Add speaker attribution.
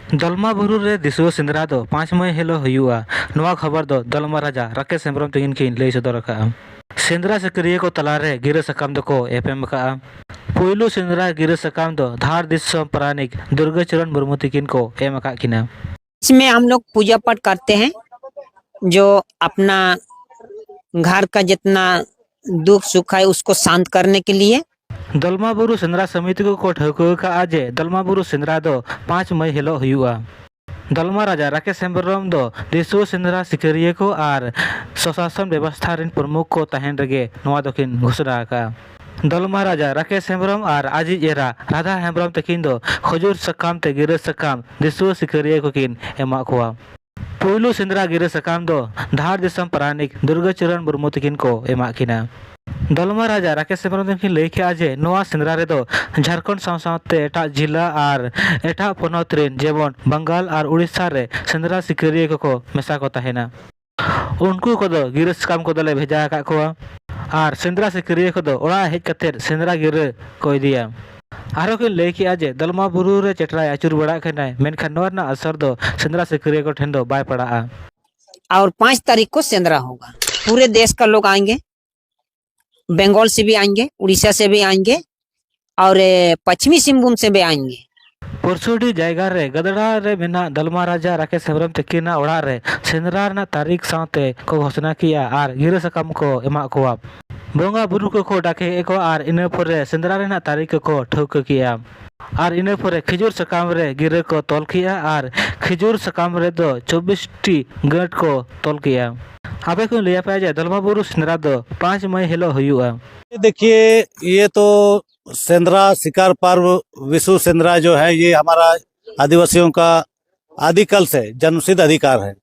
Speaker 1: दलमा बुरु रे दिसुआ सेंद्रा दो 5 मई हिलो हुआ। नवा खबर दो दलमा राजा राकेश हेम्ब्रम तकिन किन लई सदर का सेंद्रा सक्रिय को तलारे गिर सकाम दो को एफएम का पुइलु सेंद्रा गिर सकाम दो धार दिसम प्राणिक दुर्गाचरण मुर्मू तकिन को एम का किना।
Speaker 2: इसमें हम लोग पूजा पाठ करते हैं, जो अपना घर का जितना दुख सुख है उसको शांत करने के लिए।
Speaker 1: दलमा बुरु सेंद्रा समिति को ठौको का आज दलमा बुरु सेंद्रा दो 5 मई हिलो हुआ। दलमा राजा राकेश हेम्ब्रम दो दिसुआ सेंद्रा सिकरिया को आर स्वशासन व्यवस्था रिन प्रमुख को तहन रगे नवा दकिन घोषणा का। दलमा राजा राकेश हेम्ब्रम और आजी एरा राधा हेम्ब्रम तकिन दो खजूर सकाम ते गिर सकाम दिसुआ सिकरिया को किन एमा कोआ। पुइलु सेंद्रा गिर सकाम दो धार दिसम प्राणिक दुर्गाचरण मुर्मू तकिन को एमा किना। दलमा राजा राकेश हेम्ब्रम तकिन लई के आज नवा सेंद्रा रे दो झारखंड साथ एटा जिला और एटा पनत रेन जेबन बंगाल और उड़ीसा रे सेंद्रा सिकरिया को मेसा को तहेना। उनको को दो गिर सकाम को दले भेजा का को और सेंद्रा सिकरिया को दो ओड़ा हेज कते सेंद्रा गिर को इदिया। आरो के लई के आज दलमा बुरु रे चेटरा आचुर बड़ा खनाय मेनखान नोर ना असर दो सेंद्रा सिकरिया को ठेन दो बाय पड़ा।
Speaker 2: और 5 तारीख को सेंद्रा होगा। पूरे देश का लोग आएंगे, बंगाल से भी आएंगे, उड़ीसा से भी आएंगे और पश्चिमी सिंहभूम से भी आएंगे।
Speaker 1: पुरसुडी जगह रे गदड़ा रे मेना दलमा राजा राकेश हेम्ब्रम तकिना ओड़ा रे सेंद्रा ना तारीख साथे को घोषणा किया और गिर सकाम को एमा कोआ। बोंगा बुरु को डाके को और इने परे सेंद्रा रेना तारीख को ठौक किया और इने परे खिजूर सकाम रे गिर को तोल किया और खिजूर सकाम रे दो 24 टी गट को तोल किया। अबे को लिया पाया जाए दलमा बुरु सेंद्रा दो 5 मई हिलो हुआ।
Speaker 3: देखिए, ये तो सेंद्रा शिकार पर्व विशु सेंद्रा जो है ये हमारा आदिवासियों का आदिकाल से जन्मसिद्ध अधिकार है